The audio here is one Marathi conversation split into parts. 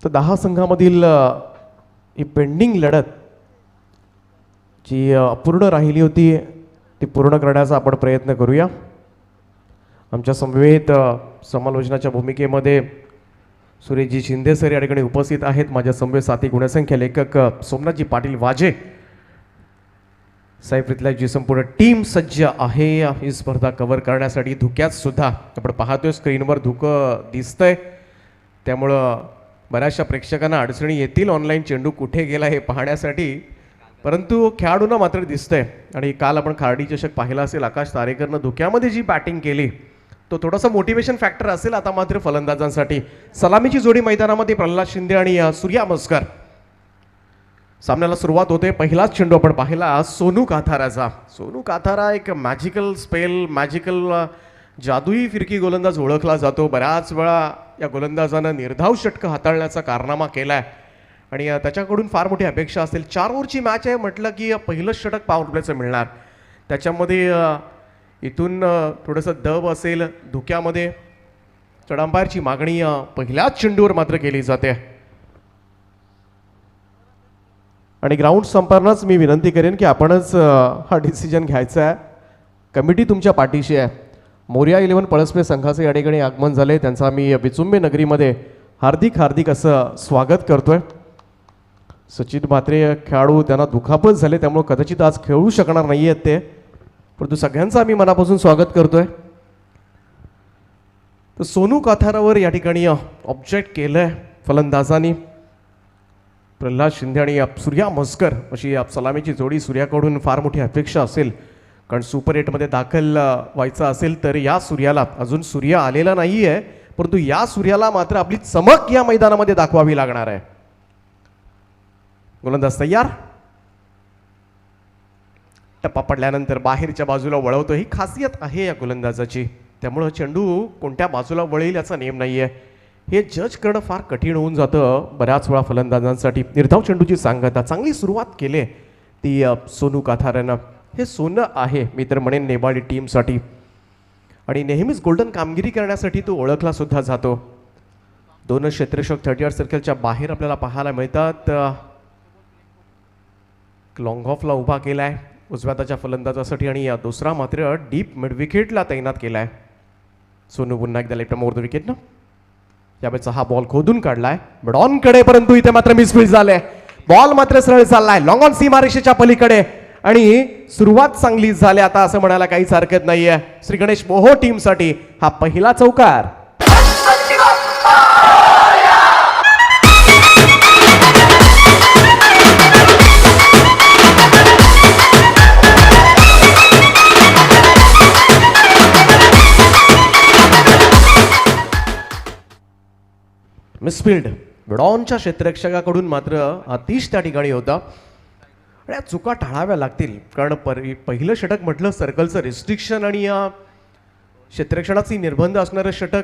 तर 10 संघामधील ही पेंडिंग लढत जी अपूर्ण राहिली होती ती पूर्ण करण्याचा आपण प्रयत्न करूया. आमच्या समवेत समालोचनाच्या भूमिकेमध्ये सुरेशजी शिंदे सर या ठिकाणी उपस्थित आहेत. माझ्या समवेत साथी गुणसंख्या लेखक सोमनाथजी पाटील वाजे साहेब इथल्या जी संपूर्ण टीम सज्ज आहे ही स्पर्धा कव्हर करण्यासाठी. धुक्यात सुद्धा आपण पाहतोय स्क्रीनवर धुकं दिसतंय, त्यामुळं बऱ्याचशा प्रेक्षकांना अडचणी येतील ऑनलाईन चेंडू कुठे गेला हे पाहण्यासाठी, परंतु खेळाडूंना मात्र दिसतंय. आणि काल आपण खार्डी चषक पाहिला असेल, आकाश तारेकरनं धुक्यामध्ये जी बॅटिंग केली तो थोडासा मोटिवेशन फॅक्टर असेल आता मात्र फलंदाजांसाठी. सलामीची जोडी मैदानामध्ये प्रल्हाद शिंदे आणि सूर्या मस्कर. सामन्याला सुरुवात होते. पहिलाच चेंडू आपण पाहिला सोनू काथाराचा. सोनू काथारा एक मॅजिकल स्पेल, मॅजिकल जादुई फिरकी गोलंदाज ओळखला जातो. बऱ्याच वेळा या गोलंदाजानं निर्धाव षटकं हाताळण्याचा कारनामा केलाय आणि त्याच्याकडून फार मोठी अपेक्षा असेल. 4 ओव्हरची मॅच आहे म्हटलं की पहिलं षटक पॉवर प्लेचं मिळणार. त्याच्यामध्ये इथून थोडंसं दब असेल धुक्यामध्ये. चढ अंपायरची मागणी पहिल्याच चेंडूवर मात्र केली जाते आणि ग्राउंड संपांनाच मी विनंती करेन की आपणच हा डिसिजन घ्यायचा आहे. कमिटी तुमच्या पाठीशी आहे. मोर्या 11 पळसपे संघाचे या ठिकाणी आगमन झाले. त्यांचा मी विचुंबे नगरीमध्ये हार्दिक असं स्वागत करतोय. सचिन म्हात्रे खेळाडू त्यांना दुखापत झाले त्यामुळे कदाचित आज खेळू शकणार नाही आहेत ते, परंतु सगळ्यांचं आम्ही मनापासून स्वागत करतोय. तर सोनू काथारावर या ठिकाणी ऑब्जेक्ट केलंय फलंदाजांनी. प्रल्हाद शिंदे आणि सूर्या मस्कर अशी सलामीची जोडी. सूर्याकडून फार मोठी अपेक्षा असेल कारण सुपर 8मध्ये दाखल व्हायचं असेल तर या सूर्याला, अजून सूर्य आलेला नाही आहे परंतु या सूर्याला मात्र आपली चमक या मैदानामध्ये दाखवावी लागणार आहे. गोलंदाज तयार. टप्पा पडल्यानंतर बाहेरच्या बाजूला वळवतो. ही खासियत आहे या गोलंदाजाची, त्यामुळं चेंडू कोणत्या बाजूला वळेल याचा नेम नाही आहे. हे जज करणं फार कठीण होऊन जातं बऱ्याच वेळा फलंदाजांसाठी. निर्धाव चेंडूची सांगता चांगली सुरुवात केली ती सोनू काथारानं. हे सोनं आहे मी तर म्हणेन नेबाळी टीमसाठी आणि नेहमीच गोल्डन कामगिरी करण्यासाठी तो ओळखला सुद्धा जातो. 2 क्षेत्ररक्षक 38 सर्कलच्या बाहेर आपल्याला पाहायला मिळतात. लॉंग ऑफला उभा केलाय उजव्या हाताच्या फलंदाजासाठी आणि दुसरा मात्र डीप मिड विकेटला तैनात केलाय. सोनू पुन्हा एकदा लेफ्ट मोर द विकेटनं यावेळेचा हा बॉल खोदून काढलाय मिड ऑन कडे, परंतु इथे मात्र मिसफील्ड झाले. बॉल मात्र सरळ चाललाय लॉंग ऑन सीमारेषेच्या पलीकडे आणि सुरुवात चांगली झाली आता असं म्हणायला काहीच हरकत नाहीये. श्री गणेश मोहो टीमसाठी हा पहिला चौकार. मिसफील्ड विडॉनच्या क्षेत्ररक्षकाकडून मात्र अतिश त्या ठिकाणी होता. या चुका टाळाव्या लागतील कारण पहिलं षटक म्हटलं सर्कलचं रिस्ट्रिक्शन आणि क्षेत्ररक्षणाची निर्बंध असणारं षटक.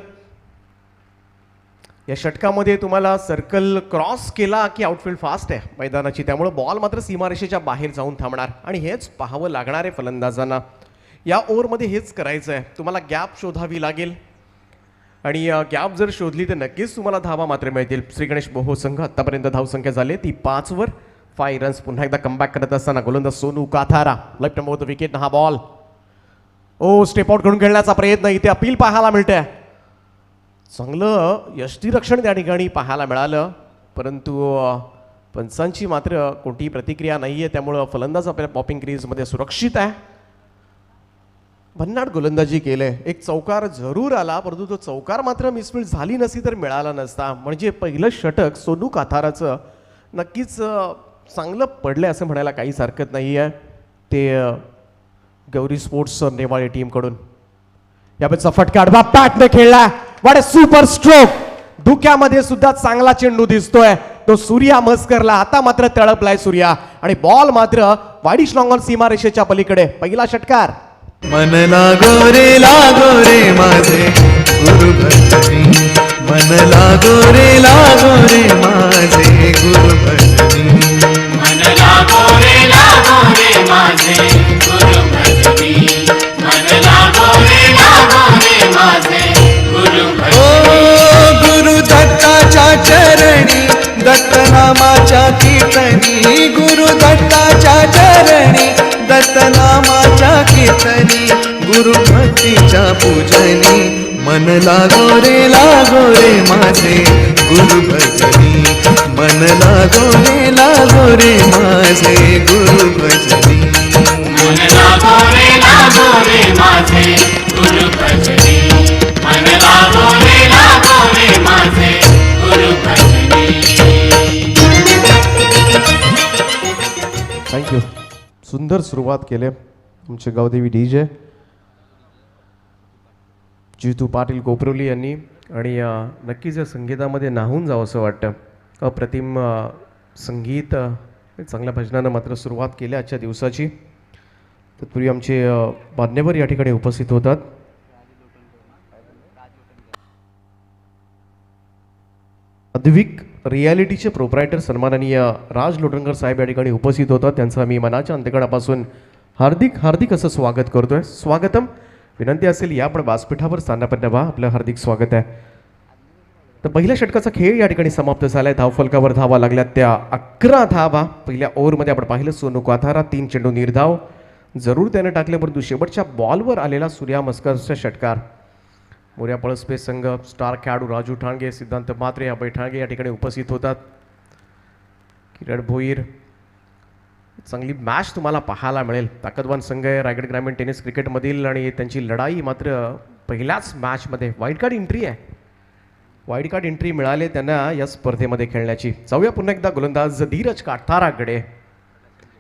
या षटकामध्ये तुम्हाला सर्कल क्रॉस केला की आउटफील्ड फास्ट आहे मैदानाची, त्यामुळे बॉल मात्र सीमारेषेच्या बाहेर जाऊन थांबणार आणि हेच पाहावं लागणार आहे फलंदाजांना. या ओव्हरमध्ये हेच करायचं आहे. तुम्हाला गॅप शोधावी लागेल आणि गॅप जर शोधली तर नक्कीच तुम्हाला धावा मात्र मिळतील. श्री गणेश मोहो संघ आतापर्यंत धावसंख्या झाली ती 5 वर 5 रन्स. पुन्हा एकदा कमबॅक करत असताना गोलंदाज Sonu Kathara left more the wicket. हा बॉल स्टेप आउट करून खेळण्याचा प्रयत्न, इथे अपील पाहायला मिळते. चांगलं यष्टीरक्षण त्या ठिकाणी पाहायला मिळालं परंतु पंचांची मात्र कोणतीही प्रतिक्रिया नाही आहे, त्यामुळं फलंदाज आपल्या पॉपिंग क्रीजमध्ये सुरक्षित आहे. भन्नाट गोलंदाजी केले. एक चौकार जरूर आला परंतु तो चौकार मात्र मिसफील्ड झाली नसती तर मिळाला नसता. म्हणजे पहिलं षटक सोनू काथाराचं नक्कीच चांगलं पडलंय असं म्हणायला काहीच हरकत नाही आहे. ते गौरी स्पोर्ट्स नेवाळे टीमकडून यावेळेचा फटका आडवा पॅटने खेळला. वाट सुपर स्ट्रोक. धुक्यामध्ये सुद्धा चांगला चेंडू दिसतोय तो सूर्या मस्करला. आता मात्र तळपलाय सूर्या आणि बॉल मात्र वाडीश लॉंग ऑन सीमारेषेच्या पलीकडे. पहिला षटकार. मन लागो रे माझे गुरु भजनी, मन लागो रे माझे गुरु भजनी, मन लागो रे माझे गुरु भजनी, मन लागो रे माझे गुरु भजनी. ओ गुरु दत्ताच्या चरणी लागो रे माझे गुरु भजनी मन लागो रे माझे गुरु भजनी मन लागो रे माझे गुरु भजनी मन लागो रे माझे गुरु भजनी. थँक्यू. सुंदर सुरुवात केले तुमचे गावदेवी DJ जितू पाटील कोपरोली यांनी. आणि नक्कीच या संगीतामध्ये नाहून जावं असं वाटतं. अप्रतिम संगीत, चांगल्या भजनानं मात्र सुरुवात केली आजच्या दिवसाची. तत्पूर्वी आमचे मान्यवर या ठिकाणी उपस्थित होतात. अद्विक रियालिटीचे प्रोप्रायटर सन्माननीय राज लोटणकर साहेब या ठिकाणी उपस्थित होतात. त्यांचं आम्ही मनाच्या अंतकणापासून हार्दिक हार्दिक असं स्वागत करतोय. स्वागतम. विनंती असेल या पण व्यासपीठावर स्थानापन्न व्हा. आपलं हार्दिक स्वागत आहे. तर पहिल्या षटकाचा खेळ या ठिकाणी समाप्त झालाय. धावफलकावर धावा लागल्यात त्या 11 धावा. पहिल्या ओव्हरमध्ये आपण पाहिलं सोनू काथारा 3 चेंडू निर्धाव जरूर त्याने टाकले, परंतु शेवटच्या बॉलवर आलेला सूर्या मस्करचा षटकार. मोर्या पळसपे संघ स्टार खेळाडू राजू ठाणगे, सिद्धांत म्हात्रे, अभय ठाणगे या ठिकाणी उपस्थित होतात. किरण भोईर. चांगली मॅच तुम्हाला पाहायला मिळेल. ताकदवान संघ आहे रायगड ग्रामीण टेनिस क्रिकेटमधील आणि त्यांची लढाई मात्र पहिल्याच मॅचमध्ये वाईल्ड कार्ड एंट्री आहे. वाईल्ड कार्ड एंट्री मिळाले त्यांना या स्पर्धेमध्ये खेळण्याची. जाऊया पुन्हा एकदा गोलंदाज धीरज काठाराकडे.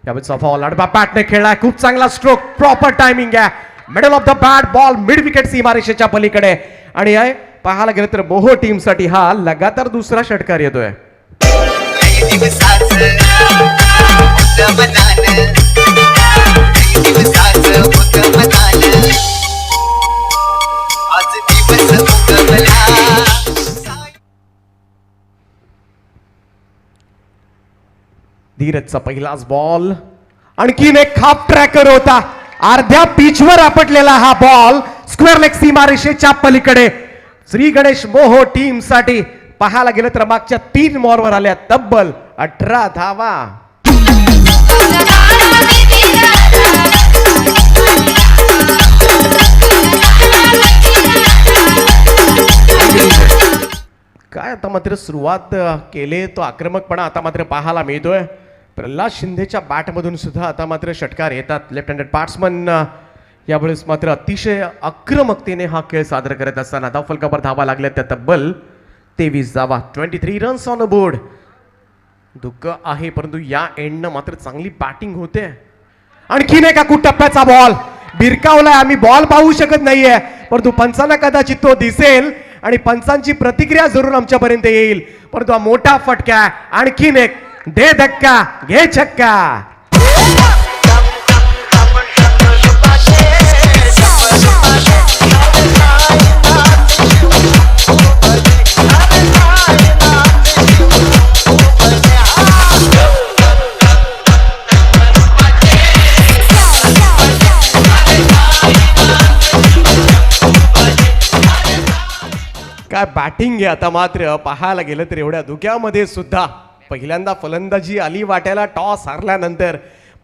यावेळेचा बॉल आडवा बॅटने खेळलाय. खूप चांगला स्ट्रोक, प्रॉपर टायमिंग आहे. Middle of the bat ball mid wicket सीमारेषेच्या पलीकडे. आणि पाहायला गेलं तर मोहो टीमसाठी हा लगातार दुसरा षटकार येतोय. धीरजचा पहिलाच बॉल. आणखीन एक हाफ ट्रॅकर होता. अर्ध्या पिचवर आपटलेला हा बॉल स्क्वेअर लेग सीमारेषेच्या पलीकडे. श्री गणेश मोहो टीम साठी पाहायला गेलं तर मागच्या 3 बॉलवर आल्या तब्बल 18 धावा. काय आता मात्र सुरुवात केले तो आक्रमकपणा आता मात्र पाहायला मिळतोय. प्रल्हाद शिंदेच्या बॅटमधून सुद्धा आता मात्र षटकार येतात. लेफ्ट हँडेड बॅट्समन यावेळेस मात्र अतिशय आक्रमकतेने हा खेळ सादर करत असताना धावफलकावर धावा लागल्या त्या तब्बल 23 धावा. 23 रन्स ऑन बोर्ड. दुःख आहे परंतु या एंडनं मात्र चांगली बॅटिंग होते. आणखीन एका टप्प्याचा बॉल बिरकावलाय. आम्ही बॉल पाहू शकत नाहीये परंतु पंचांना कदाचित तो दिसेल आणि पंचांची प्रतिक्रिया जरूर आमच्यापर्यंत येईल. परंतु हा मोठा फटका. आणखीन एक दे धक्का घे छक्का. काय बॅटिंग आहे आता मात्र पाहायला गेलं तर एवढ्या धुक्यामध्ये सुद्धा पहिल्यांदा फलंदाजी आली वाट्याला टॉस हारल्यानंतर.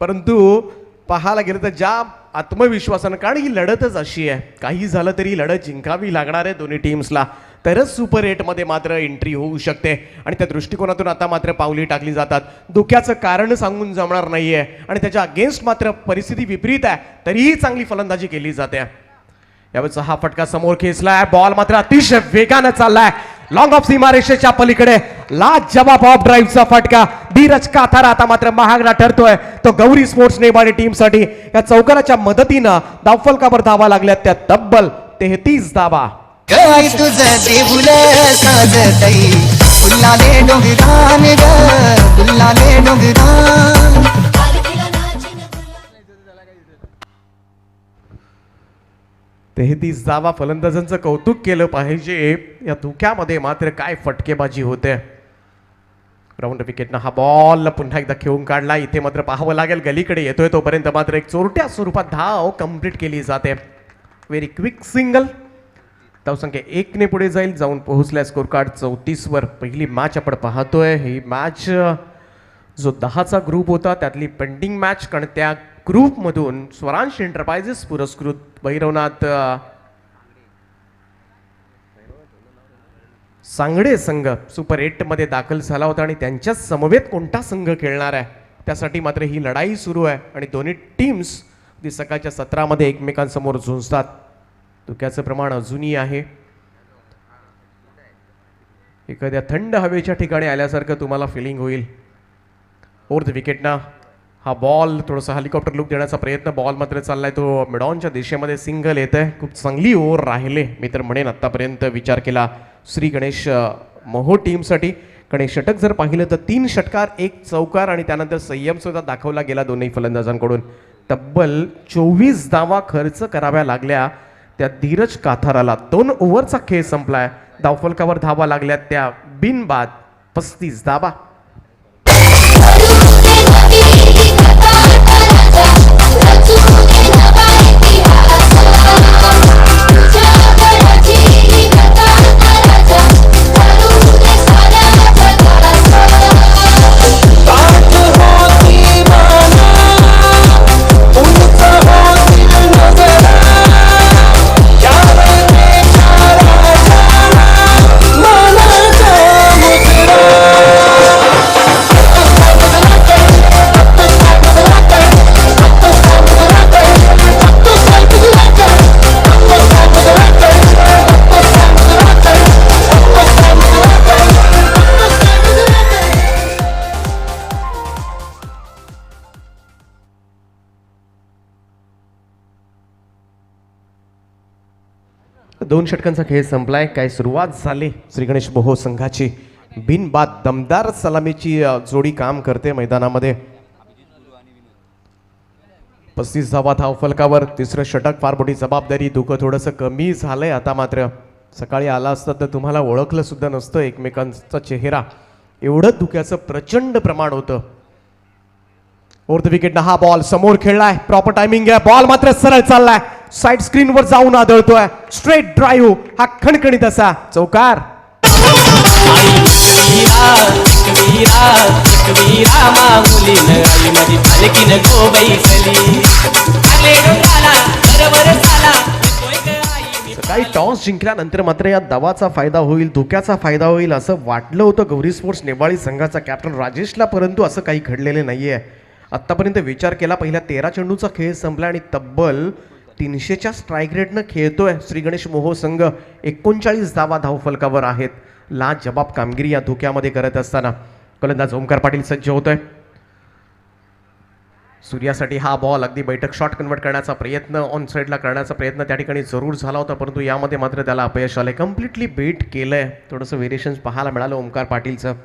परंतु पाहायला गेलं तर ज्या आत्मविश्वासानं, कारण ही लढतच अशी आहे, काही झालं तरी लढत जिंकावी लागणार आहे दोन्ही टीम्सला, तरच सुपर 8मध्ये मात्र एंट्री होऊ शकते. आणि त्या दृष्टिकोनातून आता मात्र पावली टाकली जातात. धोक्याचं कारण सांगून जमणार नाहीये आणि त्याच्या अगेन्स्ट मात्र परिस्थिती विपरीत आहे तरीही चांगली फलंदाजी केली जाते. यावेळेचा हा फटका समोर खेचलाय. बॉल मात्र अतिशय वेगानं चाललाय लॉंग ऑफ सीमारेषेच्या पलीकडे. लाजवाब ऑफ ड्राईव्हचा फटका. धीरज काथारा आता मात्र महागडा ठरतोय. तो गौरी स्पोर्ट्स नेबाडी टीमसाठी या चौकाराच्या मदतीनं धावफलकावर धावा लागल्यात त्या तब्बल 33 धावा. तुझं देऊळ साजतई फुलाले डोंगरान ग फुलाले डोंगरान. 33 धावा. फलंदाजांचं कौतुक केलं पाहिजे. या धुक्यामध्ये मात्र काय फटकेबाजी होते. राऊंड विकेटनं हा बॉल पुन्हा एकदा खेळून काढला. इथे मात्र पाहावं लागेल गलीकडे येतोय तोपर्यंत मात्र एक चोरट्या स्वरूपात धाव कंप्लीट केली जाते. Very quick single. धावसंख्या 1ने पुढे जाईल. जाऊन पोहोचल्या स्कोर कार्ड 34 वर. पहिली मॅच आपण पाहतोय. ही मॅच जो 10चा ग्रुप होता त्यातली पेंडिंग मॅच, कारण त्या ग्रुपमधून स्वरांश एंटरप्राइजेस पुरस्कृत भैरवनाथ सांगडे संघ सुपर 8 मध्ये दाखल झाला होता आणि त्यांच्याच समवेत कोणता संघ खेळणार आहे त्यासाठी मात्र ही लढाई सुरू आहे आणि दोन्ही टीम्स सकाळच्या सत्रामध्ये एकमेकांसमोर झुंजतात. धुक्याचं प्रमाण अजूनही आहे. एखाद्या थंड हवेच्या ठिकाणी आल्यासारखं तुम्हाला फिलिंग होईल. फोर्थ विकेटना हा बॉल थोडासा हेलिकॉप्टर लुक देण्याचा प्रयत्न, बॉल मात्र चाललाय तो मिडॉनच्या दिशेमध्ये, सिंगल येत आहे. खूप चांगली ओव्हर राहिले मी तर म्हणेन आत्तापर्यंत विचार केला श्री गणेश मोहो टीमसाठी. गणेश षटक जर पाहिलं तर 3 षटकार 1 चौकार आणि त्यानंतर संयम सुद्धा दाखवला गेला दोन्ही फलंदाजांकडून. तब्बल 24 धावा खर्च कराव्या लागल्या त्या धीरज काथाराला. 2 ओव्हरचा खेळ संपलाय. धावफलकावर धावा लागल्या त्या बिनबाद 35 धावा. दोन षटकांचा खेळ संपलाय. काय सुरुवात झाली श्री गणेश मोहो संघाची. बिनबाद दमदार सलामीची जोडी काम करते मैदानामध्ये. 35 धावा धावफलकावर. तिसरं षटक फार मोठी जबाबदारी. धुकं थोडंसं कमी झालंय आता मात्र. सकाळी आला असता तर तुम्हाला ओळखलं सुद्धा नसतं एकमेकांचा चेहरा, एवढं धुक्याचं प्रचंड प्रमाण होतं. फोर्थ विकेटनं हा बॉल समोर खेळलाय. प्रॉपर टायमिंग आहे. बॉल मात्र सरळ चाललाय. साइड स्क्रीनवर जाऊन आदळतोय. Straight drive. हा खणखणीत असा चौकार. सकाळी टॉस जिंकल्यानंतर मात्र या धावाचा फायदा होईल, धोक्याचा फायदा होईल असं वाटलं होतं गौरी स्पोर्ट्स नेवाळी संघाचा कॅप्टन राजेशला, परंतु असं काही घडलेले नाहीये. आत्तापर्यंत विचार केला पहिल्या 13 चेंडूचा खेळ संपला आणि तब्बल 300च्या स्ट्राईक रेटनं खेळतोय श्री गणेश मोहो संघ. 39 धावा धावफलकावर आहेत. लाजबाब कामगिरी या धोक्यामध्ये करत असताना गोलंदाज ओमकार पाटील सज्ज होतोय. सूर्यासाठी हा बॉल अगदी बैठक शॉट कन्वर्ट करण्याचा प्रयत्न, ऑन साईडला करण्याचा प्रयत्न त्या ठिकाणी जरूर झाला होता, परंतु यामध्ये मात्र त्याला अपयश आलंय. कम्प्लिटली बेट केलंय. थोडंसं व्हेरिएशन्स पाहायला मिळालं ओमकार पाटीलचं.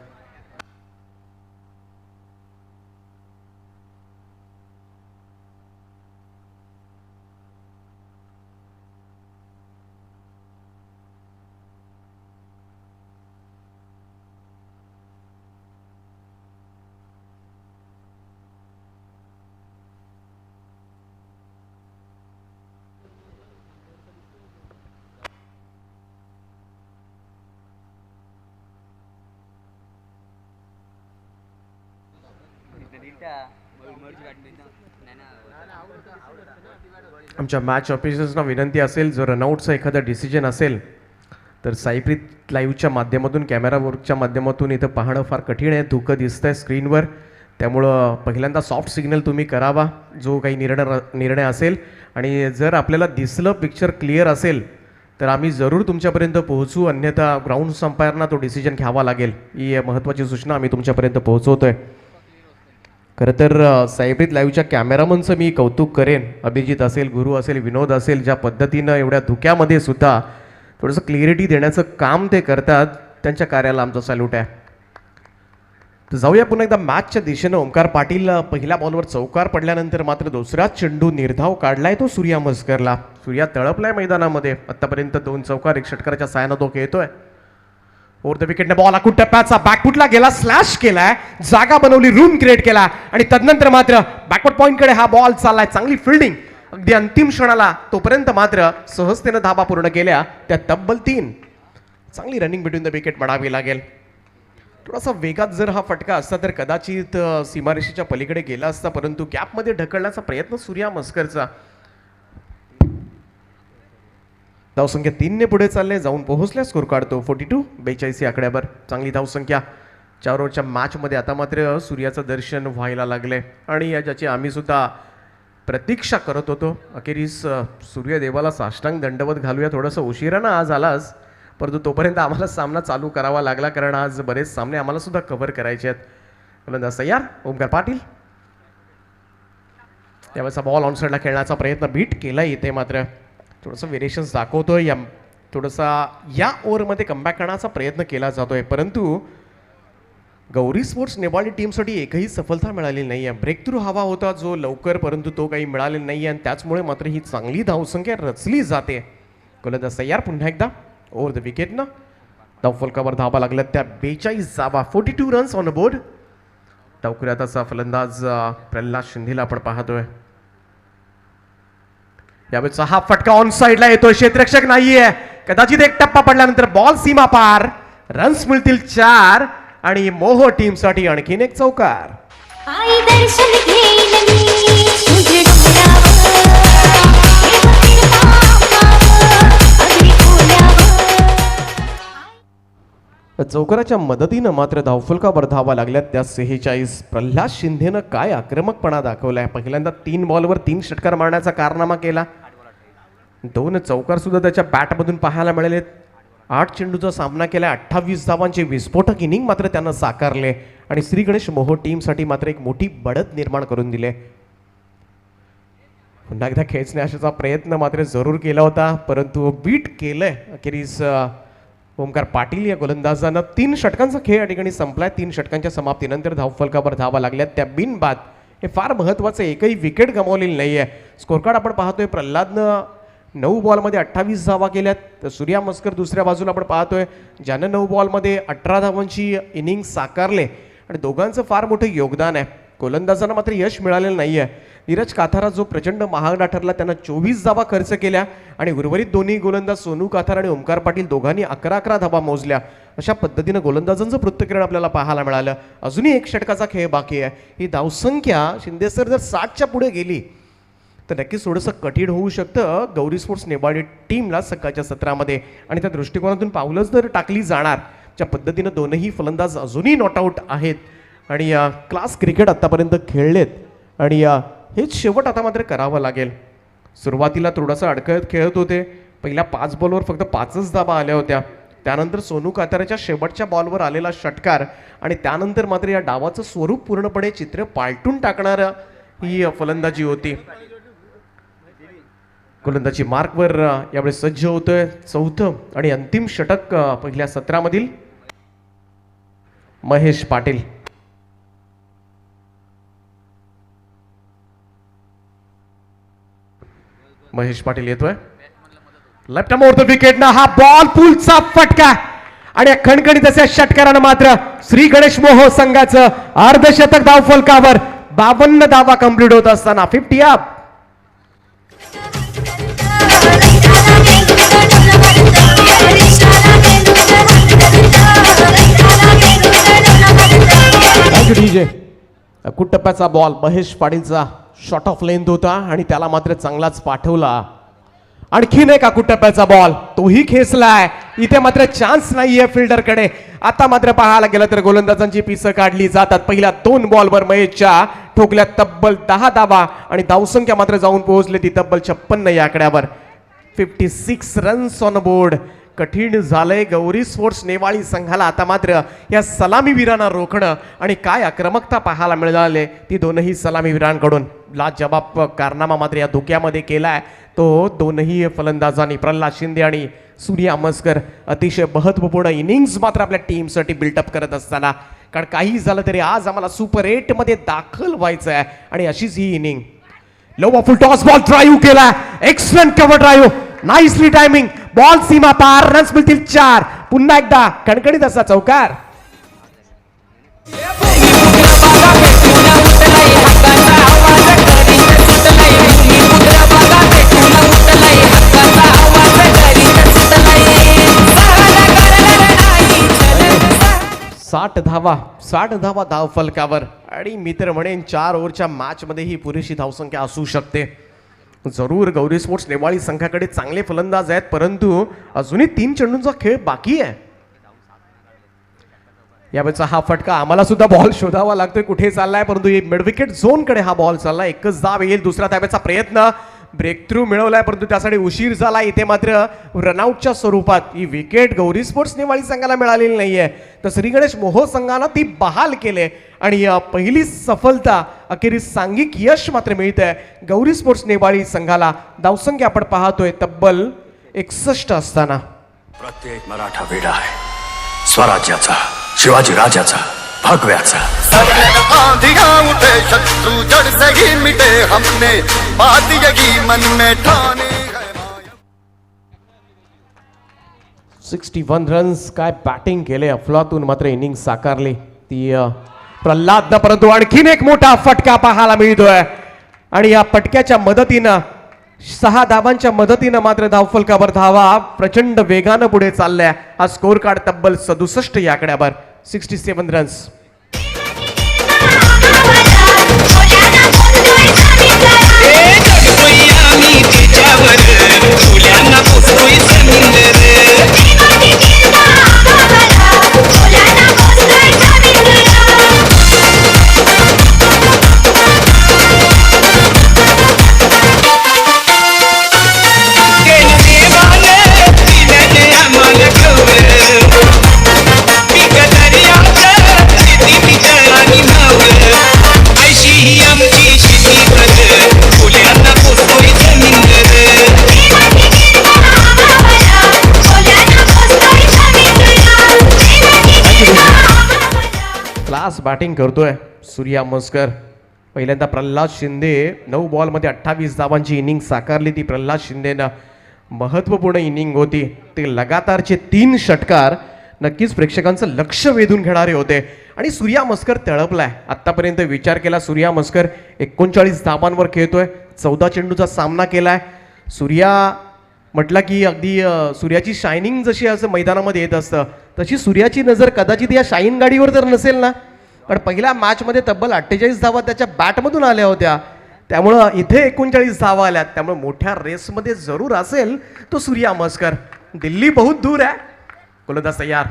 आमच्या मॅच ऑफिसर्सना विनंती असेल, जर रनआउटचा एखादा डिसिजन असेल तर साईप्रीत लाईव्हच्या माध्यमातून, कॅमेरा वर्कच्या माध्यमातून इथं पाहणं फार कठीण आहे. धुकं दिसतंय स्क्रीनवर, त्यामुळं पहिल्यांदा सॉफ्ट सिग्नल तुम्ही करावा जो काही निर्णय असेल. आणि जर आपल्याला दिसलं पिक्चर क्लिअर असेल तर आम्ही जरूर तुमच्यापर्यंत पोहोचू, अन्यथा ग्राउंड अंपायरना तो डिसिजन घ्यावा लागेल. ही महत्त्वाची सूचना आम्ही तुमच्यापर्यंत पोहोचवतोय. खरं तर साईप्रीत लाईव्हच्या कॅमेरामनचं मी कौतुक करेन. अभिजित असेल, गुरु असेल, विनोद असेल, ज्या पद्धतीनं एवढ्या धुक्यामध्ये सुद्धा थोडंसं क्लिअरिटी देण्याचं काम ते करतात, त्यांच्या कार्याला आमचा सॅल्यूट आहे. तर जाऊया पुन्हा एकदा मॅचच्या दिशेनं. ओमकार पाटील पहिल्या बॉलवर चौकार पडल्यानंतर मात्र दुसरा चेंडू निर्धाव काढलाय तो सूर्या मस्करला. सूर्या तळपलाय मैदानामध्ये. आतापर्यंत 2 चौकार 1 षटकाराच्या साहाय्यानं तो खेळतोय. फोर्थ विकेटने बॉल आखून टप्प्याचा बॅकफुटला गेला, स्लॅश केलाय, जागा बनवली, रूम क्रिएट केला आणि तदनंतर मात्र बॅकवर्ड पॉइंटकडे हा बॉल चाललाय. चांगली फिल्डिंग अगदी अंतिम क्षणाला. तोपर्यंत मात्र सहजतेनं धाबा पूर्ण केल्या त्या तब्बल 3. चांगली रनिंग बिटवीन द विकेट म्हणावी लागेल. थोडासा वेगात जर हा फटका असता तर कदाचित सीमारेषेच्या पलीकडे गेला असता, परंतु गॅपमध्ये ढकलण्याचा प्रयत्न सूर्या मस्करचा. धावसंख्या 3ने पुढे चालले, जाऊन पोहोचल्या. स्कोर काढतो 42 या आकड्यावर. चांगली धावसंख्या 4 ओव्हरच्या मॅचमध्ये. आता मात्र सूर्याचं दर्शन व्हायला लागले आणि ज्याची आम्ही सुद्धा प्रतीक्षा करत होतो. अखेरीस सूर्यदेवाला साष्टांग दंडवत घालूया. थोडंसं उशिरानं आज आलाच, परंतु तोपर्यंत आम्हाला सामना चालू करावा लागला, कारण आज बरेच सामने आम्हाला सुद्धा कव्हर करायचे आहेत. गोलंदाज तयार, ओमकार पाटील. यावेळेचा बॉल ऑन साईडला खेळण्याचा प्रयत्न बीट केला. इथे मात्र थोडंसं व्हेरिएशन्स दाखवतोय. थोडासा या ओव्हरमध्ये कमबॅक करण्याचा प्रयत्न केला जातोय, परंतु गौरी स्पोर्ट्स नेवाळी टीमसाठी एकही सफलता मिळालेली नाही आहे. ब्रेक थ्रू हवा होता जो लवकर, परंतु तो काही मिळालेला नाही आहे आणि त्याचमुळे मात्र ही चांगली धावसंख्या रचली जाते. गोलंदाज तयार पुन्हा एकदा ओव्हर द विकेटनं. धावफलकावर धावा लागल्यात त्या 42 धावा. 42 रन्स ऑन बोर्ड. डावखुऱ्यात असा फलंदाज प्रल्हाद शिंदेला आपण पाहतोय. यावेळेचा हा फटका ऑन साईडला येतोय. क्षेत्ररक्षक नाहीये. कदाचित एक टप्पा पडल्यानंतर बॉल सीमा पार. रन्स मिळतील 4 आणि मोहो टीमसाठी आणखीन एक चौकार. आई दर्शन घेईन मी तुझे डोंगरावर, हे बघीन पापावर, अगदी खोल्यावर. चौकाराच्या मदतीनं मात्र धावफलकावर धावा लागल्यात त्या 46. प्रल्हाद शिंदेनं काय आक्रमकपणा दाखवलाय. पहिल्यांदा 3 बॉलवर 3 षटकार मारण्याचा कारनामा केला. 2 चौकार सुद्धा त्याच्या बॅटमधून पाहायला मिळाले. 8 चेंडूचा सामना केला. 28 धावांचे विस्फोटक इनिंग मात्र त्यानं साकारले आणि श्री गणेश मोहो टीमसाठी मात्र एक मोठी बढत निर्माण करून दिले. पुन्हा एकदा खेचण्याचा प्रयत्न मात्र जरूर केला होता, परंतु बीट केलंय अखेरीस ओमकार पाटील या गोलंदाजानं. 3 षटकांचा खेळ या ठिकाणी संपलाय. 3 षटकांच्या समाप्तीनंतर धावफलकावर धावा लागल्यात त्या बिनबाद. हे फार महत्त्वाचं, एकही विकेट गमावलेली नाही आहे. स्कोर कार्ड आपण पाहतोय. प्रल्हादनं 9 बॉलमध्ये 28 धावा केल्यात. तर सूर्या मस्कर दुसऱ्या बाजूला आपण पाहतोय, ज्यानं 9 बॉलमध्ये 18 धावांची इनिंग साकारले आणि दोघांचं फार मोठं योगदान आहे. गोलंदाजांना मात्र यश मिळालेलं नाही आहे. नीरज काथारा जो प्रचंड महागडा ठरला, त्यानं 24 धावा खर्च केल्या आणि उर्वरित दोन्ही गोलंदाज सोनू काथार आणि ओमकार पाटील दोघांनी 11-11 धावा मोजल्या. अशा पद्धतीनं गोलंदाजांचं पृथक्करण आपल्याला पाहायला मिळालं. अजूनही 1 षटकाचा खेळ बाकी आहे. ही धावसंख्या शिंदे सर जर 60च्या पुढे गेली तर नक्कीच थोडंसं कठीण होऊ शकतं गौरी स्पोर्ट्स नेवाळी टीमला सकाळच्या सत्रामध्ये, आणि त्या दृष्टिकोनातून पावलंच जर टाकली जाणार. ज्या पद्धतीनं दोनही फलंदाज अजूनही नॉट आऊट आहेत आणि क्लास क्रिकेट आत्तापर्यंत खेळलेत आणि हेच शेवट आता मात्र करावं लागेल. सुरुवातीला थोडंसं अडकळत खेळत होते. पहिल्या 5 बॉलवर फक्त 5च धावा आल्या होत्या. त्यानंतर सोनू काताराच्या शेवटच्या बॉलवर आलेला षटकार आणि त्यानंतर मात्र या डावाचं स्वरूप पूर्णपणे चित्र पालटून टाकणारं ही फलंदाजी होती. गोलंदाजी मार्कवर यावेळेस सज्ज होतोय 4थं आणि अंतिम षटक पहिल्या सत्रामधील महेश पाटील. महेश पाटील येतोय लेफ्ट मोर द विकेट ना. हा बॉल पुलचा फटका आणि खणखणीत अशा षटकारानं मात्र श्री गणेश मोहो संघाचं अर्धशतक धावफलकावर. 52 धावा कंप्लीट होत असताना 50 अप. डीजे अकूट टप्प्याचा बॉल महेश पाटीलचा शॉर्ट ऑफ लेंथ होता आणि त्याला मात्र चांगलाच पाठवला. आणखीन एक अकूट टप्प्याचा बॉल, तोही खेचलाय. इथे मात्र चान्स नाहीये फिल्डरकडे. आता मात्र पाहायला गेलं तर गोलंदाजांची पिसं काढली जातात. पहिल्या 2 बॉलवर महेशच्या ठोकल्या तब्बल 10 धावा आणि धावसंख्या मात्र जाऊन पोहोचली ती तब्बल 56 या आकड्यावर. 56 रन्स ऑन बोर्ड. कठीण झालंय गौरी स्पोर्ट्स नेवाळी संघाला आता मात्र या सलामीवीरांना रोखणं आणि काय आक्रमकता पाहायला मिळाले ती दोनही सलामीवीरांकडून. लाजवाब कारनामा मात्र या धोक्यामध्ये केलाय तो दोनही फलंदाजांनी. प्रल्हाद शिंदे आणि सूर्या मस्कर अतिशय महत्वपूर्ण इनिंग्स मात्र आपल्या टीमसाठी बिल्डअप करत असताना, कारण काही झालं तरी आज आम्हाला सुपर 8 मध्ये दाखल व्हायचं आहे आणि अशीच ही inning. Low full toss ball drive केला. Excellent cover drive. Nicely timing. Ball सीमा पार. रन्स मिळतील 4. पुन्हा एकदा कणकणीत असा चौकार. साठ धावा धाव फलकावर आणि मी तर म्हणेन 4 ओव्हरच्या मॅच मध्ये ही पुरेशी धावसंख्या असू शकते. जरूर गौरी स्पोर्ट्स नेवाळी संघाकडे चांगले फलंदाज आहेत, परंतु अजूनही 3 चेंडूंचा खेळ बाकी आहे. यावेळेचा हा फटका आम्हाला सुद्धा बॉल शोधावा लागतोय कुठे चाललाय, परंतु मिडविकेट झोन कडे हा बॉल चाललाय. एकच धाव येईल. दुसरा धाब्याचा प्रयत्न, ब्रेक थ्रू मिळवलाय परंतु त्यासाठी उशीर झाला. इथे मात्र रनआउटच्या स्वरूपात ही विकेट गौरी स्पोर्ट्स नेवाळी संघाला मिळालेली नाहीये, तर श्री गणेश मोहो संघानं ती बहाल केले आणि पहिली सफलता अखेरीस सांघिक यश मात्र मिळतंय गौरी स्पोर्ट्स नेवाळी संघाला. धावसंख्या आपण पाहतोय तब्बल 61 असताना. प्रत्येक मराठा वेडा आहे स्वराज्याचा, शिवाजी राजाचा, भगव्याचा. आंधियां उठे शत्रु जड़ से ही मिटे, हमने बात यही मन में ठानी है माया. 61 रन्स. काय बॅटिंग केले अफलातून मात्र इनिंग साकारली ती प्रल्हाद, परंतु आणखीन एक मोठा फटका पाहायला मिळतोय आणि या फटक्याच्या मदतीनं 6 धावांच्या मदतीनं मात्र धावफलकावर धावा प्रचंड वेगानं पुढे चालल्या. हा स्कोर कार्ड तब्बल 67 या आकड्यावर. 67 रन्स. क्लास बॅटिंग करतोय सूर्या मस्कर. पहिल्यांदा प्रल्हाद शिंदे 9 बॉलमध्ये 28 धावांची इनिंग साकारली. ती प्रल्हाद शिंदेनं महत्त्वपूर्ण इनिंग होती. ते लगातारचे 3 षटकार नक्कीच प्रेक्षकांचं लक्ष वेधून घेणारे होते आणि सूर्या मस्कर तळपलाय. आतापर्यंत विचार केला सूर्या मस्कर 39 धावांवर खेळतोय, 14 चेंडूचा सामना केलाय. सूर्या म्हटलं की अगदी सूर्याची शायनिंग जशी असं मैदानामध्ये येत असतं तशी सूर्याची नजर कदाचित या शाईन गाडीवर तर नसेल ना, पण पहिल्या मॅचमध्ये तब्बल 48 धावा त्याच्या बॅटमधून आल्या होत्या. त्यामुळं इथे 39 धावा आल्यात, त्यामुळे मोठ्या रेसमध्ये जरूर असेल तो सूर्या मस्कर. दिल्ली बहुत दूर आहे. गोलंदाज तयार.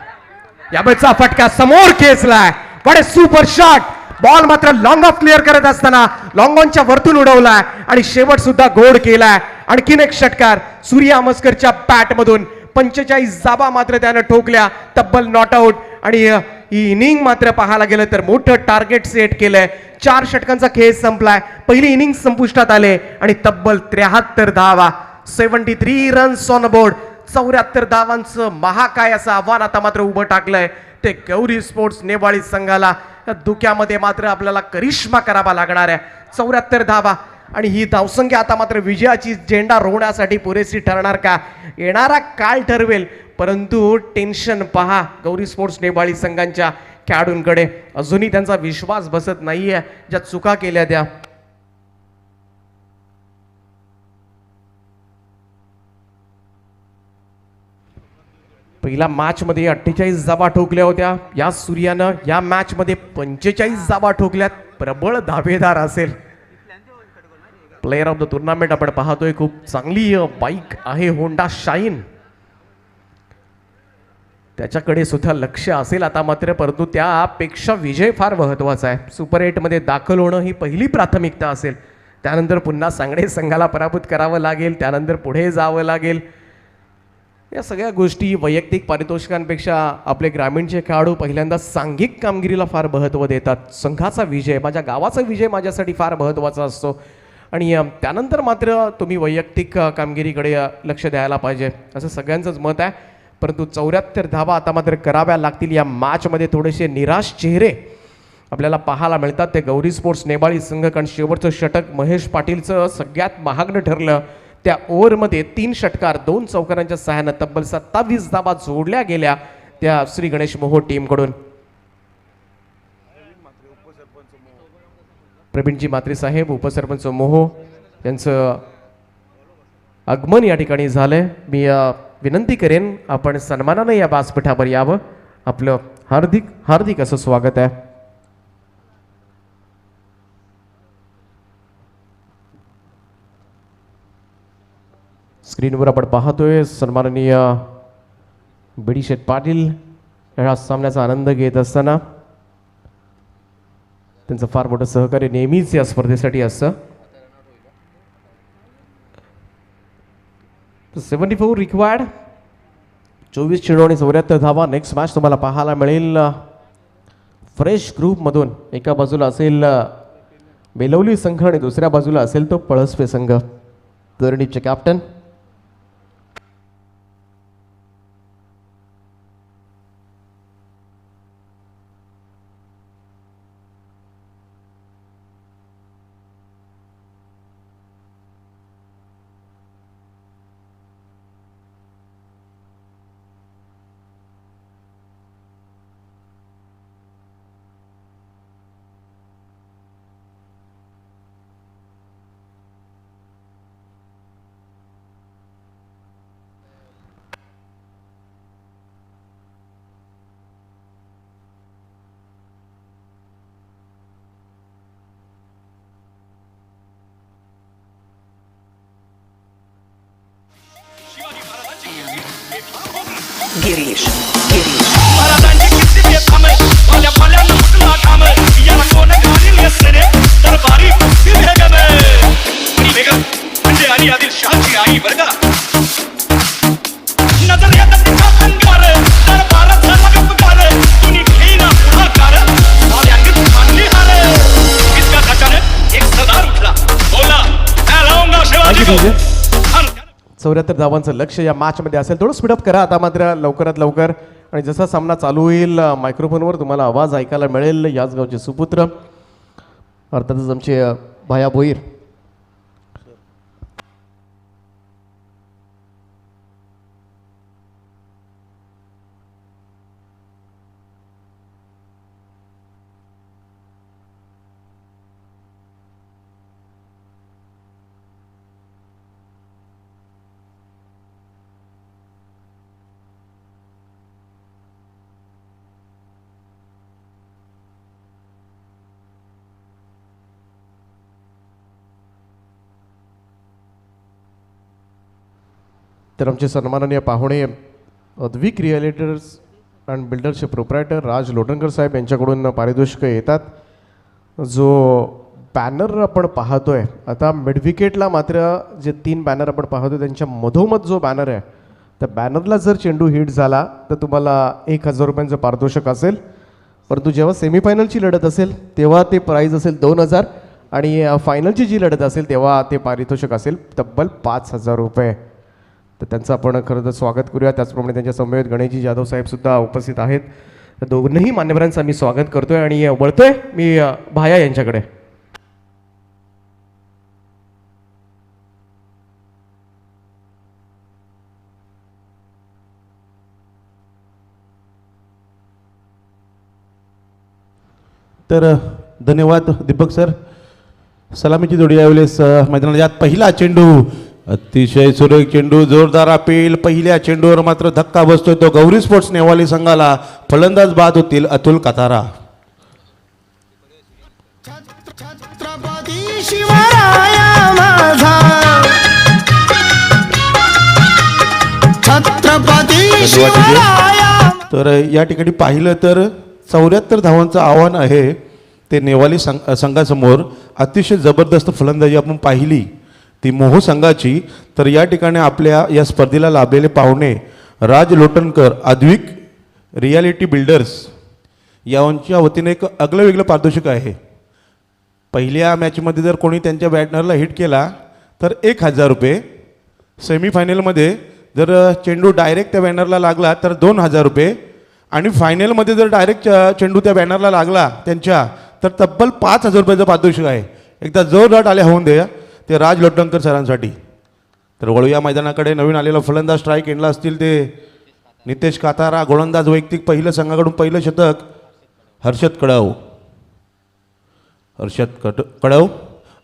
यावेळेचा फटका समोर खेचलाय. बडे सुपर शॉट. बॉल मात्र लॉंग ऑफ क्लिअर करत असताना लॉंग ऑनच्या वरतून उडवलाय आणि शेवट सुद्धा गोड केलाय. आणखीन एक षटकार सूर्या मस्करच्या बॅटमधून. 45 धावा मात्र त्यानं ठोकल्या, तब्बल नॉट आउट. आणि ही इनिंग मात्र पाहायला गेलं तर मोठं टार्गेट सेट केलंय. 4 षटकांचा खेळ संपलाय. पहिली इनिंग संपुष्टात आले आणि तब्बल 73 धावा, 73 रन्स ऑन बोर्ड. 74 धावांचं महाकाय असं आव्हान आता मात्र उभं टाकलंय ते गौरी स्पोर्ट्स नेवाळी संघाला. या धुक्यामध्ये मात्र आपल्याला करिश्मा करावा लागणार आहे. 74 धावा आणि ही धावसंख्या आता मात्र विजयाची झेंडा रोवण्यासाठी पुरेशी ठरणार का, येणारा काळ ठरवेल. परंतु टेन्शन पहा गौरी स्पोर्ट्स नेवाळी संघांच्या खेळाडूंकडे. अजूनही त्यांचा विश्वास बसत नाहीये. ज्या चुका केल्या त्या पहिल्या मॅच मध्ये 48 धावा ठोकल्या होत्या. या सूर्यानं या मॅच मध्ये 45 धावा ठोकल्यात. प्रबळ धावेदार असेल. प्लेयर ऑफ द टुर्नामेंट आपण पाहतोय. खूप चांगली बाईक आहे होंडा शाईन, त्याच्याकडे सुद्धा लक्ष असेल आता मात्र. परंतु त्यापेक्षा विजय फार महत्वाचा आहे. सुपर 8 मध्ये दाखल होणं ही पहिली प्राथमिकता असेल. त्यानंतर पुन्हा सांगडे संघाला पराभूत करावं लागेल, त्यानंतर पुढे जावं लागेल. या सगळ्या गोष्टी वैयक्तिक पारितोषिकांपेक्षा आपले ग्रामीणचे खेळाडू पहिल्यांदा सांघिक कामगिरीला फार महत्त्व देतात. संघाचा विजय, माझ्या गावाचा विजय माझ्यासाठी फार महत्त्वाचा असतो आणि त्यानंतर मात्र तुम्ही वैयक्तिक कामगिरीकडे लक्ष द्यायला पाहिजे असं सगळ्यांचंच मत आहे. परंतु 74 धावा आता मात्र कराव्या लागतील. या मॅचमध्ये थोडेसे निराश चेहरे आपल्याला पाहायला मिळतात ते गौरी स्पोर्ट्स नेवाळी संघ. कारण शेवटचं षटक महेश पाटीलचं सगळ्यात महागडं ठरलं. त्या ओव्हरमध्ये 3 षटकार 2 चौकारांच्या सहाय्यानं तब्बल 27 धावा जोडल्या गेल्या त्या श्री गणेश मोहो टीमकडून. प्रवीणजी म्हात्रे साहेब, उपसरपंच मोहो यांचं आगमन या ठिकाणी झालंय. मी विनंती करेन आपण सन्मानाने या व्यासपीठावर यावं. आपलं हार्दिक हार्दिक असं स्वागत आहे. स्क्रीनवर आपण पाहतोय सन्माननीय बिडीशेठ पाटील या सामन्याचा आनंद घेत असताना त्यांचं फार मोठं सहकार्य नेहमीच या स्पर्धेसाठी असतं. 74 रिक्वायर्ड, 24 चेंडू आणि 74 धावा. नेक्स्ट मॅच तुम्हाला पाहायला मिळेल फ्रेश ग्रुपमधून. एका बाजूला असेल बेलवली संघ आणि दुसऱ्या बाजूला असेल तो पळसपे संघ. तरणीचे कॅप्टन गिरीश महाराजांची किती बेथाम वाल्या पाल्यानं मुकला ठाम याला कोण घालील यसरे दरबारी किती बेगम आणि बेगम म्हणजे आणि आदिलशहाची आई बरं का. नजर येतात तिचा अंगार दरबारात झाला गप्पार कुणी घेईना पुढाकार वाल्यांनी मानली हार. इसका खचाने एक सरदार उठला बोला मैं लाऊंगा शिवाजी को. 74 धावांचं लक्ष या मॅचमध्ये असेल. थोडं स्पीडअप करा आता मात्र लवकरात लवकर. आणि जसा सामना चालू होईल मायक्रोफोनवर तुम्हाला आवाज ऐकायला मिळेल. याच गावचे सुपुत्र अर्थातच आमचे भाया भोईर. तर आमचे सन्माननीय पाहुणे अद्विक रिअलिटर्स अँड बिल्डर्सचे प्रोप्रायटर राज लोटणकर साहेब यांच्याकडून पारितोषिकं येतात. जो बॅनर आपण पाहतोय आता मिडविकेटला मात्र जे 3 बॅनर आपण पाहतोय त्यांच्या मधोमध जो बॅनर आहे त्या बॅनरला जर चेंडू हिट झाला तर तुम्हाला 1000 रुपयांचं पारितोषिक असेल. परंतु जेव्हा सेमीफायनलची लढत असेल तेव्हा ते प्राईज असेल 2000 आणि फायनलची जी लढत असेल तेव्हा ते पारितोषिक असेल तब्बल 5000 रुपये. तर त्यांचं आपण खरं तर स्वागत करूया. त्याचप्रमाणे त्यांच्या समवेत गणेशजी जाधव साहेब सुद्धा उपस्थित आहेत. तर दोघंही मान्यवरांचं आम्ही स्वागत करतोय आणि वळतोय मी भाया यांच्याकडे. तर धन्यवाद दीपक सर. सलामीची जोडी यावेळेस मैदानात यात पहिला चेंडू अतिशय सुरेख चेंडू जोरदार अपील. पहिल्या चेंडूवर मात्र धक्का बसतोय तो गौरी स्पोर्ट्स नेवाली संघाला. फलंदाज बाद होतील अतुल कातारा. छत्रपती शिवराया माझा छत्रपती शिवराया. तर या ठिकाणी पाहिलं तर 74 धावांचं आव्हान आहे ते नेवाली संघासमोर. अतिशय जबरदस्त फलंदाजी आपण पाहिली ती मोहो संघाची. तर या ठिकाणी आपल्या या स्पर्धेला लाभलेले पाहुणे राज लोटणकर अद्विक रियालिटी बिल्डर्स यांच्या वतीने एक आगळं वेगळं पारितोषिक आहे. पहिल्या मॅचमध्ये जर कोणी त्यांच्या बॅटनरला हिट केला तर 1000 रुपये. सेमीफायनलमध्ये जर चेंडू डायरेक्ट त्या बॅनरला लागला तर 2000 रुपये. आणि फायनलमध्ये जर डायरेक्ट चेंडू त्या बॅनरला लागला त्यांच्या तर तब्बल 5000 रुपयाचं पारितोषिक आहे. एकदा जोरदार आले होऊन द्या ते राज लोटणकर सरांसाठी. तर वळूया मैदानाकडे. नवीन आलेला फलंदाज स्ट्राईक एंडला असतील ते नितेश कातारा. गोलंदाज वैयक्तिक पहिलं संघाकडून पहिलं शतक हर्षद कडव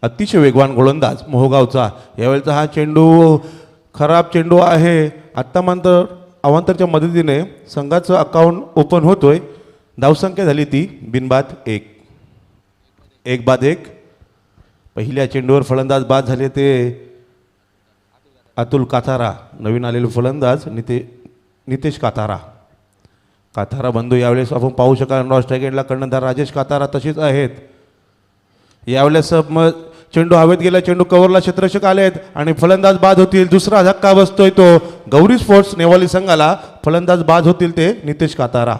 अतिशय वेगवान गोलंदाज मोहगावचा. यावेळेचा हा चेंडू खराब चेंडू आहे. आत्ता मात्र अवांतरच्या मदतीने संघाचं अकाउंट ओपन होतोय. धावसंख्या झाली ती बिनबाद 1 बाद 1. पहिल्या चेंडूवर फलंदाज बाद झाले ते अतुल काथारा, नवीन आलेले फलंदाज नितेश काथारा. काथारा बंधू यावेळेस आपण पाहू शकाल नॉन स्ट्राईक एंडला कर्णधार राजेश काथारा तसेच आहेत. यावेळेस मग चेंडू हवेत गेला, चेंडू कव्हरला क्षेत्ररक्षक आलेत आणि फलंदाज बाद होतील. दुसरा धक्का बसतोय तो गौरी स्पोर्ट्स नेवाली संघाला. फलंदाज बाद होतील ते नितेश काथारा.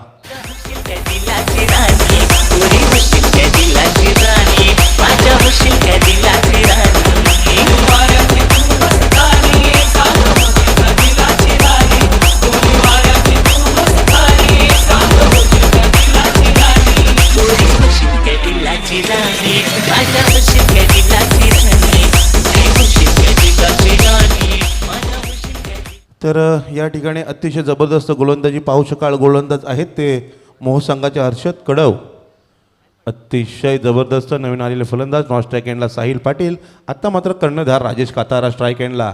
तर या ठिकाणी अतिशय जबरदस्त गोलंदाजी पाहू शकाल. गोलंदाज आहेत ते मोह संघाचे हर्षद कडव. अतिशय जबरदस्त नवीन आलेले फलंदाज नॉन स्ट्राईक एंडला साहिल पाटील. आत्ता मात्र कर्णधार राजेश कातारा स्ट्राईक एंडला.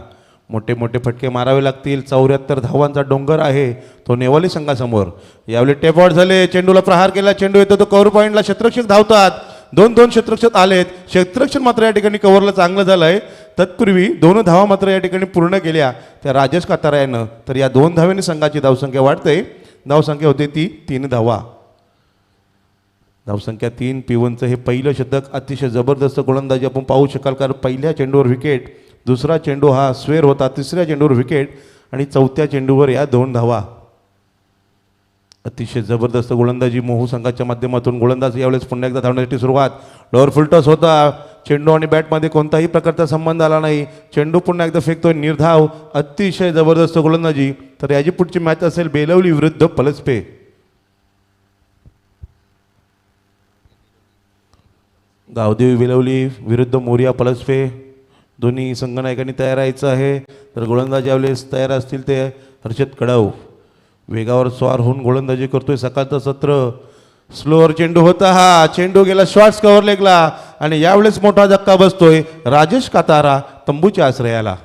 मोठे मोठे फटके मारावे लागतील. 74 धावांचा डोंगर आहे तो नेवाली संघासमोर. यावेळी टेपआउट झाले, चेंडूला प्रहार केला, चेंडू येतो तो कव्हर पॉईंटला. क्षेत्ररक्षक धावतात, दोन क्षेत्ररक्षक आलेत. क्षेत्ररक्षण मात्र या ठिकाणी कव्हरला चांगलं झालं आहे. तत्पूर्वी 2 धावा मात्र या ठिकाणी पूर्ण केल्या त्या राजेश कातारा यानं. तर या 2 धाव्यांनी संघाची धावसंख्या वाढते. धावसंख्या होते ती 3 धावा. धावसंख्या 3. P1चं हे पहिलं शतक. अतिशय जबरदस्त गोलंदाजी आपण पाहू शकाल, कारण पहिल्या चेंडूवर विकेट, दुसरा चेंडू हा स्वेर होता, तिसऱ्या चेंडूवर विकेट आणि चौथ्या चेंडूवर या 2 धावा. अतिशय जबरदस्त गोलंदाजी मोहू संघाच्या माध्यमातून. गोलंदाज यावेळेस पुन्हा एकदा धावण्यासाठी सुरुवात. डोअर फुलटॉस होता. चेंडू आणि बॅटमध्ये कोणताही प्रकारचा संबंध आला नाही. चेंडू पुन्हा एकदा फेकतोय, निर्धाव. अतिशय जबरदस्त गोलंदाजी. तर याची पुढची मॅच असेल बेलवली विरुद्ध पलसपे. गावदेवी बेलवली विरुद्ध मोरिया पलसपे. दोन्ही संघनायकांनी तयार राहायचं आहे. तर गोलंदाज यावेळेस तयार असतील ते हर्षद कडव. वेगावर स्वार होऊन गोलंदाजी करतोय. सकाळचं सत्र. स्लोअर चेंडू होता हा. चेंडू गेला शॉर्ट्स कव्हर लेगला आणि यावेळेस मोठा धक्का बसतोय राजेश कातारा तंबूच्या आश्रयाला.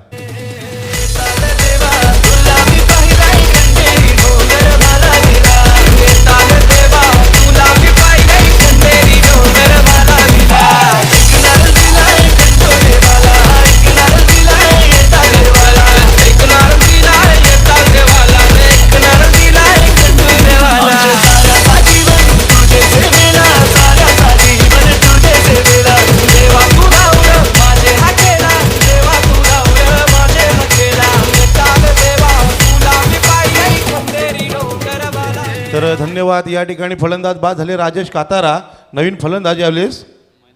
तर धन्यवाद. या ठिकाणी फलंदाज बाद झाले राजेश कातारा. नवीन फलंदाज यावेळेस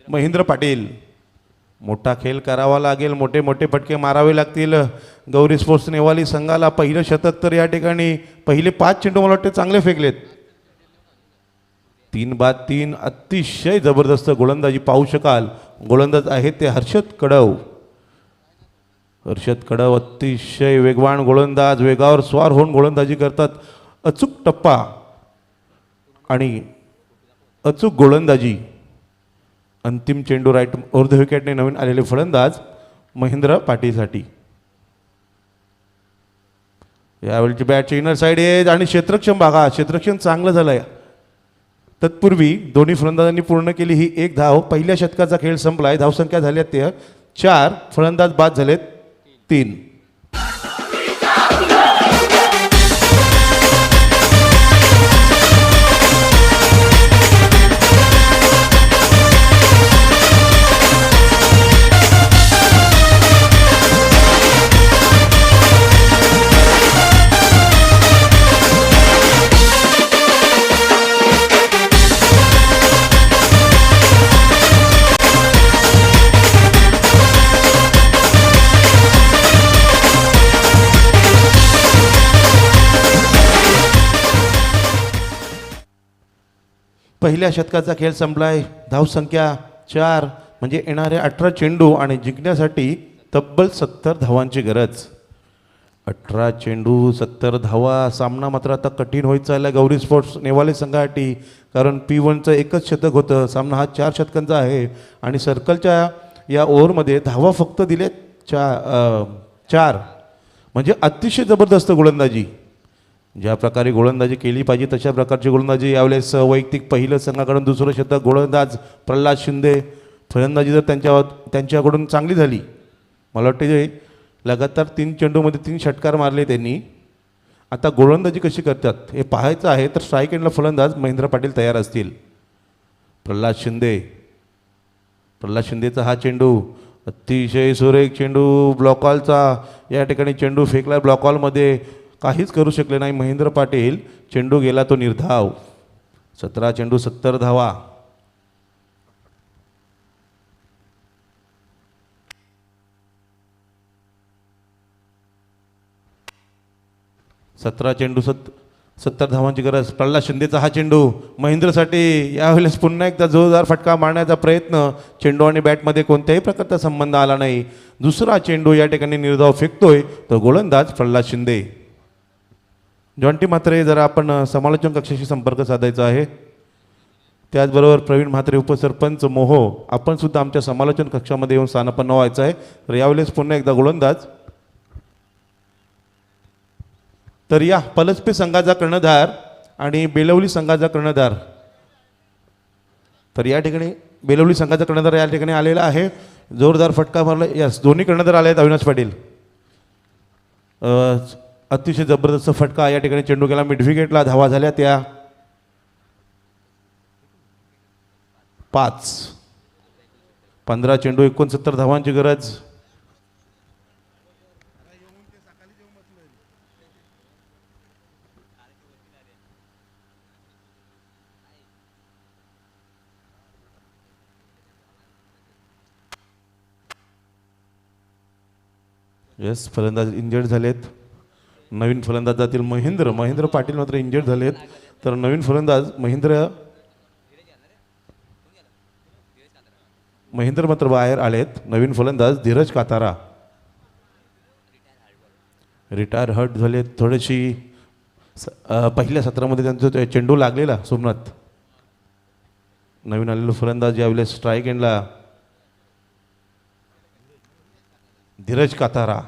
महेंद्र पाटील. मोठा खेळ करावा लागेल, मोठे मोठे फटके मारावे लागतील गौरी स्पोर्ट्स नेवाली संघाला. पहिलं शतक तर या ठिकाणी पहिले 5 चेंडू मला वाटते चांगले फेकलेत. 3 बाद 3. अतिशय जबरदस्त गोलंदाजी पाहू शकाल. गोलंदाज आहेत ते हर्षद कडव. हर्षद कडव अतिशय वेगवान गोलंदाज. वेगावर स्वार होऊन गोलंदाजी करतात. अचूक टप्पा आणि अचूक गोलंदाजी. अंतिम चेंडू राईट ओव्हर द विकेटने नवीन आलेले फलंदाज महेंद्र पाटीलसाठी. यावेळची बॅटची इनर साईड आहे आणि क्षेत्ररक्षण बघा, क्षेत्ररक्षण चांगलं झालं आहे. तत्पूर्वी दोन्ही फलंदाजांनी पूर्ण केली ही 1 धाव. पहिल्या षटकाचा खेळ संपलाय. धावसंख्या झाल्या ते 4. फलंदाज बाद झालेत 3. पहिल्या शतकाचा खेळ संपलाय. धावसंख्या 4 म्हणजे येणारे 18 चेंडू आणि जिंकण्यासाठी तब्बल 70 धावांची गरज. 18 चेंडू 70 धावा. सामना मात्र आता कठीण होत चालला गौरी स्पोर्ट्स नेवाली संघासाठी, कारण P1चं एकच शतक होतं. सामना हा 4 षटकांचा आहे आणि सर्कलच्या या ओव्हरमध्ये धावा फक्त दिले 4. म्हणजे अतिशय जबरदस्त गोलंदाजी. ज्या प्रकारे गोलंदाजी केली पाहिजे तशा प्रकारची गोलंदाजी. यावेळेस वैयक्तिक पहिलं संघाकडून दुसरं शतक. गोलंदाज प्रल्हाद शिंदे. फलंदाजी जर त्यांच्याकडून चांगली झाली, मला वाटते जे लगातार 3 चेंडूमध्ये 3 षटकार मारले त्यांनी. आता गोलंदाजी कशी करतात हे पाहायचं आहे. तर स्ट्राईक एंडला फलंदाज महेंद्र पाटील तयार असतील. प्रल्हाद शिंदेचा हा चेंडू अतिशय सुरेख चेंडू ब्लॉकॉलचा. या ठिकाणी चेंडू फेकला ब्लॉकॉलमध्ये, काहीच करू शकले नाही महेंद्र पाटील. चेंडू गेला तो निर्धाव. 17 चेंडू 70 धावा. 17 चेंडू 70 धावांची गरज. प्रल्हाद शिंदेचा हा चेंडू महेंद्रसाठी यावेळेस पुन्हा एकदा जोरदार फटका मारण्याचा प्रयत्न. चेंडू आणि बॅटमध्ये कोणत्याही प्रकारचा संबंध आला नाही. दुसरा चेंडू या ठिकाणी निर्धाव फेकतोय तो गोलंदाज प्रल्हाद शिंदे. जॉन्टी म्हात्रे, जरा आपण समालोचन कक्षाशी संपर्क साधायचा आहे. त्याचबरोबर प्रवीण म्हात्रे, उपसरपंच मोहो, आपण सुद्धा आमच्या समालोचन कक्षामध्ये येऊन स्थानापन्न व्हायचं आहे. तर यावेळेस पुन्हा एकदा गोलंदाज. तर या पलसपे संघाचा कर्णधार आणि बेलवली संघाचा कर्णधार. तर या ठिकाणी बेलवली संघाचा कर्णधार या ठिकाणी आलेला आहे. जोरदार फटका मारला. यस, दोन्ही कर्णधार आले आहेत. अविनाश पाटील. अतिशय जबरदस्त फटका. या ठिकाणी चेंडू गेला मिडविकेटला. धावा झाल्या त्या 5. 15 चेंडू 69 धावांची गरज. येस, फलंदाज इंजर्ड झालेत. नवीन फलंदाज जातील महेंद्र पाटील मात्र इंजर्ड झालेत. तर नवीन फलंदाज महेंद्र मात्र बाहेर आलेत. नवीन फलंदाज धीरज कातारा रिटायर हर्ट झालेत. थोडीशी पहिल्या सत्रामध्ये त्यांचा चेंडू लागलेला सोमनाथ. नवीन आलेलो फलंदाज यावेळेस स्ट्राईक एंडला धीरज कातारा.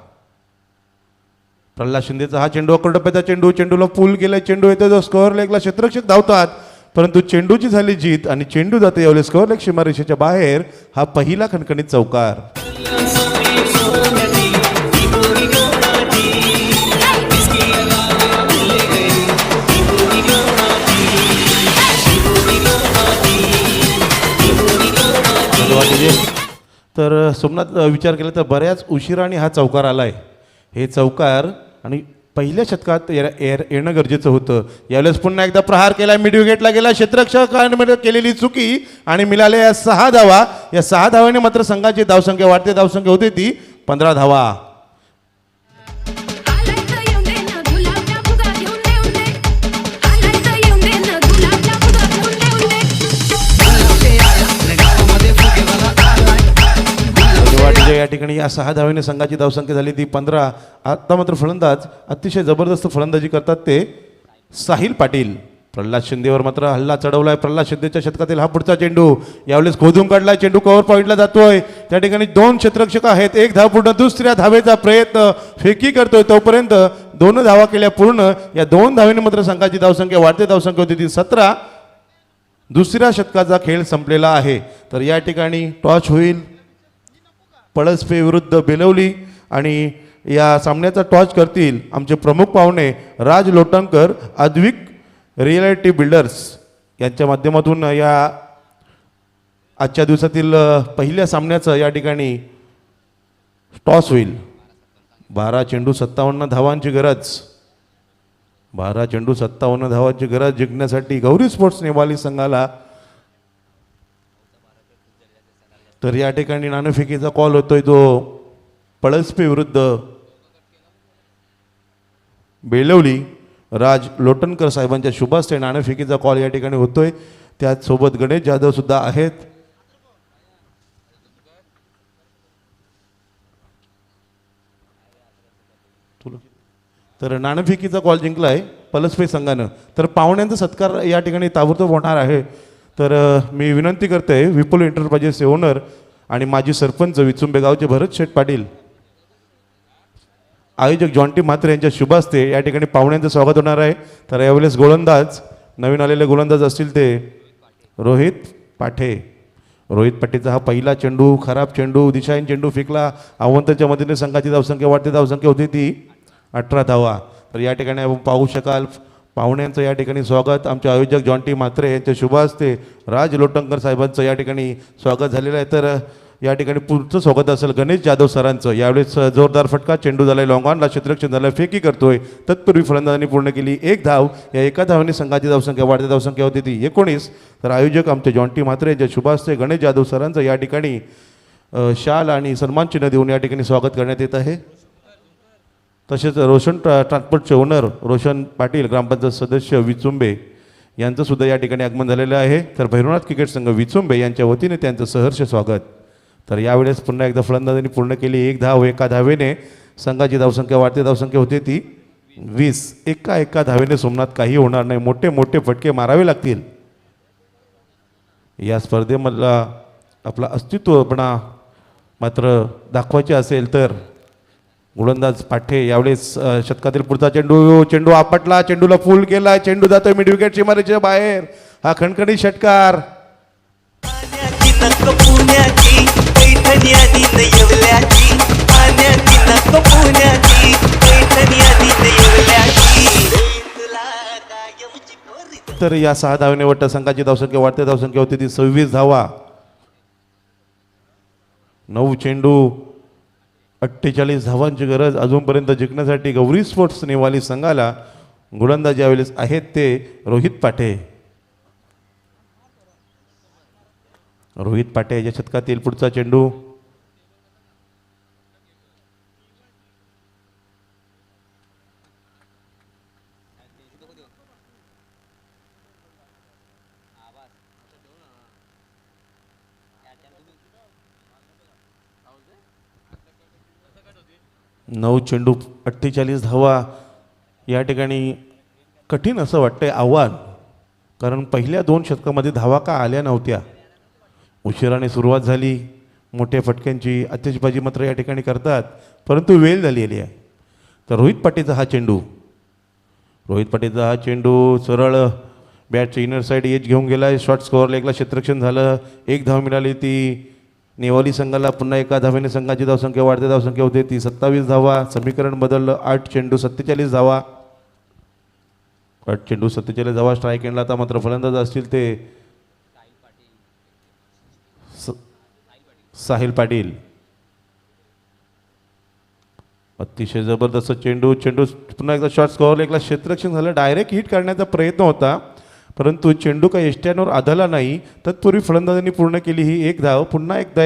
प्रल्हाद शिंदेचा हा चेंडू अकरा टप्प्याचा चेंडू. चेंडूला पूल केलाय. चेंडू येतो जो स्कोअर लेगला. क्षेत्ररक्षक धावतात परंतु चेंडूची झाली जीत आणि चेंडू जाते यावेळेस स्कोअर लेग सीमारेषेच्या बाहेर. हा पहिला खणखणीत चौकार. तर सोमनाथ, विचार केला तर बऱ्याच उशिराने हा चौकार आलाय. हे चौकार आणि पहिल्या शतकात येणं गरजेचं होतं. यावेळेस पुन्हा एकदा प्रहार केला. मिड विकेटला गेला. क्षेत्ररक्षकांमध्ये केलेली चुकी आणि मिळाल्या या 6 धावा. या 6 धावांनी मात्र संघाची धावसंख्या वाढते. धावसंख्या होती ती 15 धावा. या ठिकाणी या 6 धावेने संघाची धावसंख्या झाली ती 15. आता मात्र फलंदाज अतिशय जबरदस्त फलंदाजी करतात ते साहिल पाटील. प्रल्हाद शिंदेवर मात्र हल्ला चढवलाय. प्रल्हाद शिंदेच्या शतकातील हा पुढचा चेंडू यावेळेस खोदून काढलाय. चेंडू कव्हर पॉईंटला जातोय. त्या ठिकाणी 2 क्षेत्ररक्षक आहेत. 1 धाव पूर्ण. दुसऱ्या धावेचा प्रयत्न फेकी करतोय. तोपर्यंत 2 धावा केल्या पूर्ण. या 2 धावेने मात्र संघाची धावसंख्या वाढते. धावसंख्या होती ती 17. दुसऱ्या शतकाचा खेळ संपलेला आहे. तर या ठिकाणी टॉस होईल पळसपे विरुद्ध बेलवली आणि या सामन्याचा टॉस करतील आमचे प्रमुख पाहुणे राज लोटणकर, अद्विक रिअलिटी बिल्डर्स यांच्या माध्यमातून. या आजच्या दिवसातील पहिल्या सामन्याचं या ठिकाणी टॉस होईल. 12 चेंडू 57 धावांची गरज. 12 चेंडू 57 धावांची गरज जिंकण्यासाठी गौरी स्पोर्ट्स नेवाली संघाला. तर या ठिकाणी नाणेफेकीचा कॉल होतोय जो पळसपे विरुद्ध बेलवली. राज लोटणकर साहेबांच्या शुभास्ते नाणेफेकीचा कॉल या ठिकाणी होतोय. त्याचसोबत गणेश जाधव सुद्धा आहेत. तर नाणेफेकीचा कॉल जिंकलाय पलसपे संघानं. तर पाहुण्यांचा सत्कार या ठिकाणी ताबडतोब होणार आहे. तर मी विनंती करते विपुल एंटरप्राइजेसचे ओनर आणि माजी सरपंच विचुंबे गावचे भरत शेठ पाटील, आयोजक जॉन्टी म्हात्रे यांच्या शुभ हस्ते या ठिकाणी पाहुण्यांचं स्वागत होणार आहे. तर यावेळेस गोलंदाज नवीन आलेले गोलंदाज असतील ते रोहित पाठे. रोहित पाटीलचा हा पहिला चेंडू, खराब चेंडू, दिशाहीन चेंडू फेकला. अवंतच्या मदतीने संघाची धावसंख्या वाढते, धावसंख्या होती ती 18 धावा. तर या ठिकाणी आपण पाहू शकाल पाहुण्यांचं या ठिकाणी स्वागत. आमचे आयोजक जॉन्टी म्हात्रे यांच्या शुभ हस्ते राज लोटंकर साहेबांचं या ठिकाणी स्वागत झालेलं आहे. तर या ठिकाणी पुढचं स्वागत असेल गणेश जाधव सरांचं. यावेळेस जोरदार फटका, चेंडू झालाय लॉंग ऑनला, क्षेत्ररक्षण झालं, फेकी करतोय. तत्पूर्वी फलंदाजांनी पूर्ण केली 1 धाव. या एका धावाने संघाची धावसंख्या वाढते, धावसंख्या होती ती 19. तर आयोजक आमचे जॉन्टी म्हात्रे यांच्या शुभ हस्ते गणेश जाधव सरांचं या ठिकाणी शाल आणि सन्मान चिन्ह देऊन या ठिकाणी स्वागत करण्यात येत आहे. तसेच रोशन ट्रान्सपोर्टचे ओनर रोशन पाटील, ग्रामपंचायत सदस्य विचुंबे यांचं सुद्धा या ठिकाणी आगमन झालेलं आहे. तर भैरवनाथ क्रिकेट संघ विचुंबे यांच्या वतीने त्यांचं सहर्ष स्वागत. तर यावेळेस पुन्हा एकदा फलंदाजांनी पूर्ण केली 1 धाव. एका धावेने संघाची धावसंख्या वाढते, धावसंख्या होते ती 20. एका धावेने सोमनाथ काही होणार नाही, मोठे मोठे फटके मारावे लागतील. या स्पर्धेमधला आपला अस्तित्वपणा मात्र दाखवायचे असेल तर गोलंदाज पाठे यावेळेस शतकातील पुढचा चेंडू आपटला, चेंडूला फुल केला, चेंडू जातोय मिड विकेट सीमारेषेच्या बाहेर. हा खणखणी षटकार. तर या 6 धावेने वाटतं संघाची धावसंख्या वाढते, धावसंख्या होती ती 26 धावा. 9 चेंडू 48 धावांची गरज अजूनपर्यंत जिंकण्यासाठी गौरी स्पोर्ट्स नेवाली संघाला. गोलंदाज यावेळेस आहेत ते रोहित पाटे. रोहित पाटे या शतकातील पुढचा चेंडू. नऊ चेंडू 48 धावा. या ठिकाणी कठीण असं वाटतंय आव्हान, कारण पहिल्या 2 शतकामध्ये धावा का आल्या नव्हत्या. उशिराने सुरुवात झाली, मोठ्या फटक्यांची आतिषबाजी मात्र या ठिकाणी करतात, परंतु वेळ झालेली आहे. तर रोहित पाटीलचा हा चेंडू सरळ बॅटच्या इनर साईड एज घेऊन गेला आहे. शॉर्ट स्कोअर लेगला क्षेत्ररक्षण झालं, 1 धाव मिळाली ती नेवाली संघाला. पुन्हा एका धावेने संघाची धावसंख्या वाढते, धावसंख्या होते ती 27 धावा. समीकरण बदललं, 8 चेंडू 47 धावा. 8 चेंडू 47 धावा. स्ट्राईक एंडला आता मात्र फलंदाज असतील ते साहिल पाटील. अतिशय जबरदस्त चेंडू पुन्हा एकदा शॉर्ट स्कोअर लेगला क्षेत्ररक्षण झालं. डायरेक्ट हिट करण्याचा प्रयत्न होता, परंतु चेंडू काही एष्ट्यावर आदळला नाही. तत्पूर्वी फलंदाजांनी पूर्ण केली ही 1 धाव. पुन्हा एकदा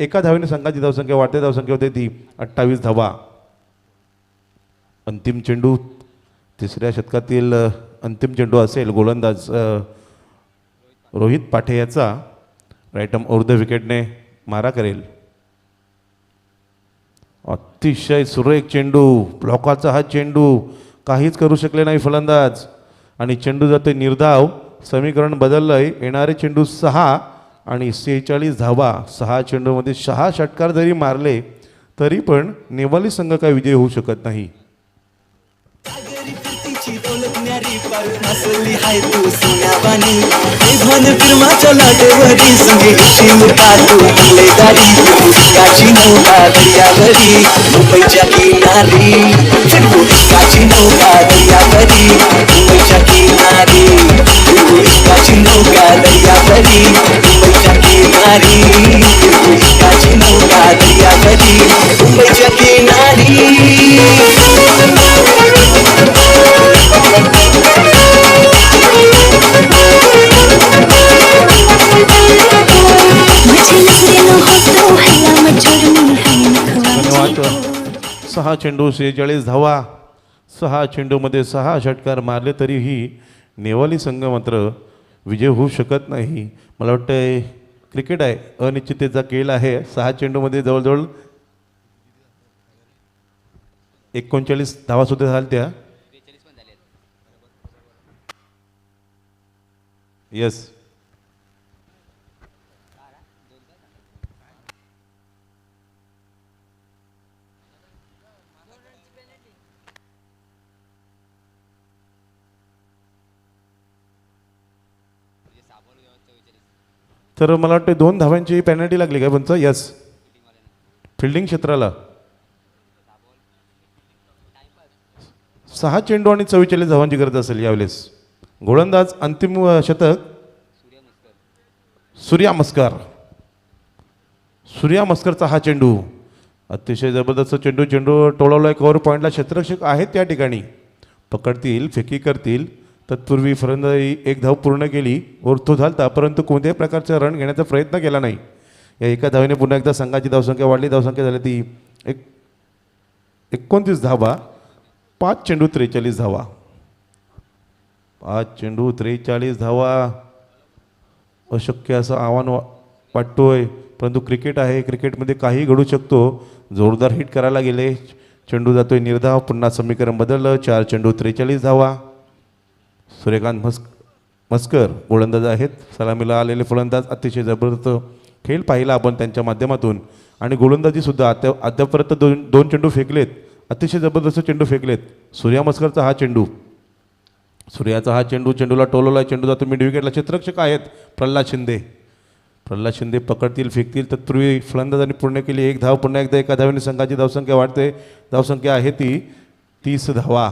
एका धावेने संघाची धावसंख्या वाढते, धावसंख्या होते ती 28 धावा. अंतिम चेंडू, तिसऱ्या शतकातील अंतिम चेंडू असेल. गोलंदाज रोहित पाठे याचा राईट आर्म ओव्हर द विकेटने मारा करेल. अतिशय सुरेख चेंडू, ब्लॉकाचा हा चेंडू, काहीच करू शकले नाही फलंदाज आणि चेंडू जातोय निर्धाव. समीकरण बदललंय, येणारे चेंडू 6 आणि 46 धावा. 6 चेंडूमध्ये 6 षटकार जरी मारले तरी पण नेवाली संघ काय विजय होऊ शकत नाही. हसली हाय तू सोन्यावानी भन फिरमाच्या लाटेवरी संगे येशील का तू ले गाडी काची नौका दर्यावरी मुंबईच्या किनारी काची नौका दर्यावरी मुंबईच्या किनारी काची नौका दर्यावरी मुंबईच्या किनारी काची नौका दर्यावरी मुंबईच्या किनारी. धन्यवाद. 6 चेंडू 46 धावा. 6 चेंडूमध्ये 6 षटकार मारले तरीही नेवाली संघ मात्र विजय होऊ शकत नाही. मला वाटतं क्रिकेट आहे, अनिश्चिततेचा खेळ आहे. 6 चेंडूमध्ये जवळजवळ 39 धावा सुद्धा झाल्या त्या. येस, तर मला वाटतं 2 धावांची पेनल्टी लागली काय पंच? यस, फिल्डिंग क्षेत्राला 6 चेंडू आणि 44 धावांची गरज असेल यावेळेस. गोलंदाज अंतिम शतक सूर्या मस्करचा हा चेंडू, अतिशय जबरदस्त चेंडू. चेंडू टोळवला आहे कव्हर पॉईंटला. क्षेत्ररक्षक आहेत त्या ठिकाणी, पकडतील, फेकी करतील. तत्पूर्वी फलंदाजी 1 धाव पूर्ण केली, ओर्थो झालता, परंतु कोणत्याही प्रकारचा रन घेण्याचा प्रयत्न केला नाही. या एका धावेने पुन्हा एकदा संघाची धावसंख्या वाढली. धावसंख्या झाली ती 29 धावा. 5 चेंडू 43 धावा. 5 चेंडू 43 धावा. अशक्य असं आव्हान वाटतोय, परंतु क्रिकेट आहे, क्रिकेटमध्ये काही घडू शकतो. जोरदार हिट करायला गेले, चेंडू जातोय निर्धाव. पुन्हा समीकरण बदललं. 4 चेंडू 43 धावा. सूर्यकांत मस्कर गोलंदाज आहेत. सलामीला आलेले फलंदाज. अतिशय जबरदस्त खेळ पाहिला आपण त्यांच्या माध्यमातून. आणि गोलंदाजीसुद्धा अद्यापर्यंत दोन चेंडू फेकलेत. अतिशय जबरदस्त चेंडू फेकलेत. सूर्या मस्करचा हा चेंडू, सूर्याचा हा चेंडू, चेंडूला टोलवला. चेंडू जातो मिड विकेटला. क्षेत्ररक्षक आहेत प्रल्हाद शिंदे पकडतील, फेकतील. तत्पूर्वी फलंदाजांनी पूर्ण केली 1 धाव. पुन्हा एकदा एका धावेने संघाची धावसंख्या वाढते. धावसंख्या आहे ती 30 धावा.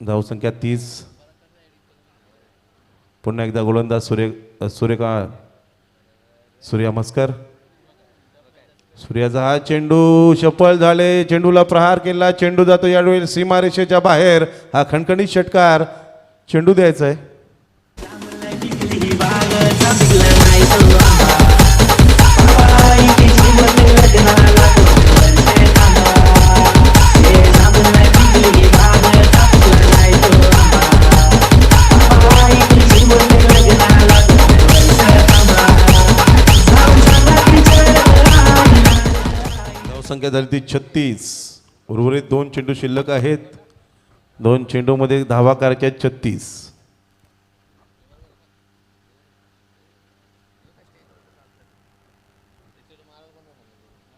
धावसंख्या 30. पुन्हा एकदा गोलंदाज सूर्या मस्कर. सूर्याचा हा चेंडू सफल झाले. चेंडूला प्रहार केला. चेंडू जातो यावेळी सीमारेषेच्या बाहेर. हा खणखणीत षटकार. चेंडू द्यायचा आहे. संख्या झाली ती 36. उर्वरित 2 चेंडू शिल्लक आहेत. 2 चेंडूमध्ये धावा करायच्या 36.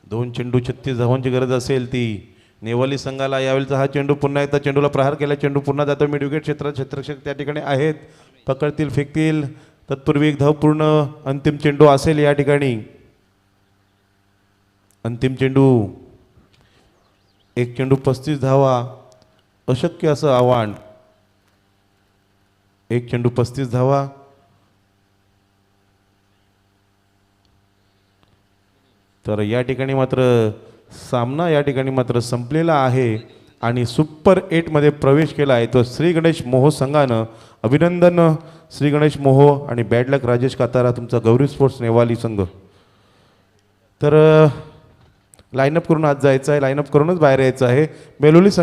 2 चेंडू 36 धावांची गरज असेल ती नेवाली संघाला. यावेळेचा हा चेंडू पुन्हा एकदा चेंडूला प्रहार केला. चेंडू पुन्हा जातो मिड विकेट क्षेत्रात. क्षेत्ररक्षक त्या ठिकाणी आहेत, पकडतील, फेकतील. तत्पूर्वी 1 धाव पूर्ण. अंतिम चेंडू असेल या ठिकाणी. अंतिम चेंडू. 1 चेंडू 35 धावा. अशक्य असं आव्हान. 1 चेंडू 35 धावा. तर या ठिकाणी मात्र सामना संपलेला आहे आणि सुपर 8मध्ये प्रवेश केला आहे तो श्री गणेश मोहो संघानं. अभिनंदन श्री गणेश मोहो आणि बॅड लक राजेश कातारा, तुमचा गौरी स्पोर्ट्स नेवाली संघ. तर लाईनअप करून आज जायचं आहे, लाईनअप करूनच बाहेर यायचं आहे. बेलोली संघ